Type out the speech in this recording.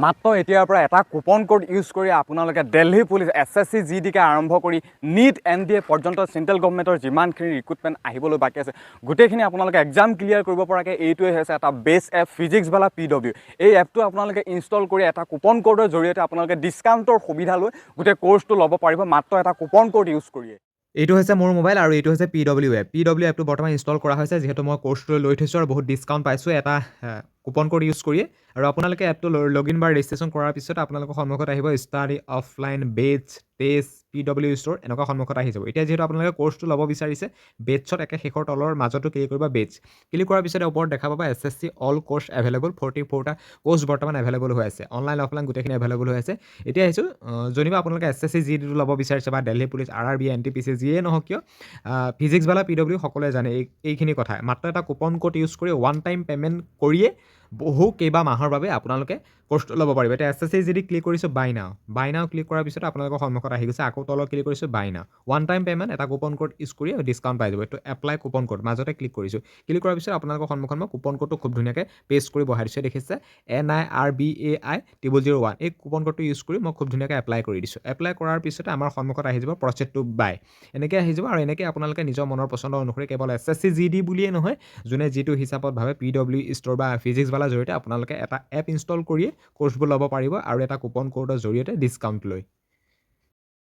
মাত্ৰ এতিয়াৰ পৰা এটা কুপন কোড ইউজ কৰি আপোনালোকে দিল্লী পুলিচ SSC GD আৰম্ভ কৰি NEET NDA পৰ্যন্ত চেণ্ট্ৰেল গভৰ্ণমেণ্টৰ যিমানখিনি ৰিক্ৰুটমেণ্ট আহিবলৈ বাকী আছে গোটেইখিনি আপোনালোকে এক্সাম ক্লিয়াৰ কৰিব পৰাকৈ এইটোৱে হৈছে এটা বেষ্ট এপ ফিজিক্সৱালা PW। এই এপটো আপোনালোকে ইনষ্টল কৰি এটা কুপন কোডৰ জৰিয়তে আপোনালোকে ডিছকাউণ্টৰ সুবিধা লৈ গোটেই কোৰ্চটো ল'ব পাৰিব মাত্ৰ এটা কুপন কোড ইউজ কৰিয়ে। এইটো হৈছে মোৰ মোবাইল আৰু এইটো হৈছে PW এপ। PW এপটো বৰ্তমান ইনষ্টল কৰা হৈছে যিহেতু মই কোৰ্চটো লৈ থৈছোঁ আৰু বহুত ডিছকাউণ্ট পাইছোঁ এটা কুপন কোড ইউজ কৰিয়ে। আৰু আপোনালোকে এপটো লগইন বা ৰেজিষ্ট্ৰেশ্যন কৰাৰ পিছত আপোনালোকৰ সন্মুখত আহিব study offline batches test PW store এনেকুৱা সন্মুখত আহি যাব। এতিয়া যিহেতু আপোনালোকে কোৰ্চটো ল'ব বিচাৰিছে বেটছত একে শেষৰ তলৰ মাজতো ক্লিক কৰিব বেটছ। ক্লিক কৰাৰ পিছতে ওপৰত দেখা পাব SSC অল কোৰ্চ এভেইলেবল 44টা কোৰ্চ বৰ্তমান এভেইলেবল হৈ আছে। অনলাইন অফলাইন গোটেইখিনি এভেইলেবল হৈ আছে। এতিয়া আহিছোঁ যদিবা আপোনালোকে SSC GDটো ল'ব বিচাৰিছে বা দিল্লী পুলিচ RRB NTPC যিয়ে নহওক কিয় ফিজিক্সৱালা PW সকলোৱে জানে এইখিনি কথা। মাত্ৰ এটা কুপন কোড ইউজ কৰি ওৱান টাইম পে'মেণ্ট কৰিয়ে বহু কেইবা মাহৰ বাবে আপোনালোকে কোৰ্চটো ল'ব পাৰিব। এতিয়া SSC GD ক্লিক কৰিছোঁ বাই নাও ক্লিক কৰাৰ পিছত আপোনালোকৰ সন্মুখত আহি গৈছে আকৌ তলত ক্লিক কৰিছোঁ বাই নাও ওৱান টাইম পে'মেণ্ট এটা কুপন কোড ইউজ কৰি ডিছকাউণ্ট পাই যাব। এইটো এপ্লাই কুপন কোড মাজতে ক্লিক কৰিছোঁ। ক্লিক কৰাৰ পিছত আপোনালোকৰ সন্মুখত মই কুপন কোডটো খুব ধুনীয়াকৈ পেষ্ট কৰি বহাই দিছোঁ। দেখিছে NIRBAI001 এই কুপন কোডটো ইউজ কৰি মই খুব ধুনীয়াকৈ এপ্লাই কৰি দিছোঁ। এপ্লাই কৰাৰ পিছতে আমাৰ সন্মুখত আহি যাব প্ৰচেড টু বাই এনেকৈ আহি যাব আৰু এনেকৈ আপোনালোকে নিজৰ মনৰ পচন্দ অনুসৰি কেৱল SSC GD বুলিয়ে নহয় যোনে যিটো হিচাপত ভাবে PW ষ্ট'ৰ বা ফিজিক্সৱালাৰ জৰিয়তে আপোনালোকে এটা এপ ইনষ্টল কৰিয়ে কোৰ্চবোৰ ল'ব পাৰিব আৰু এটা কুপন কোডৰ জৰিয়তে ডিছকাউণ্ট লৈ।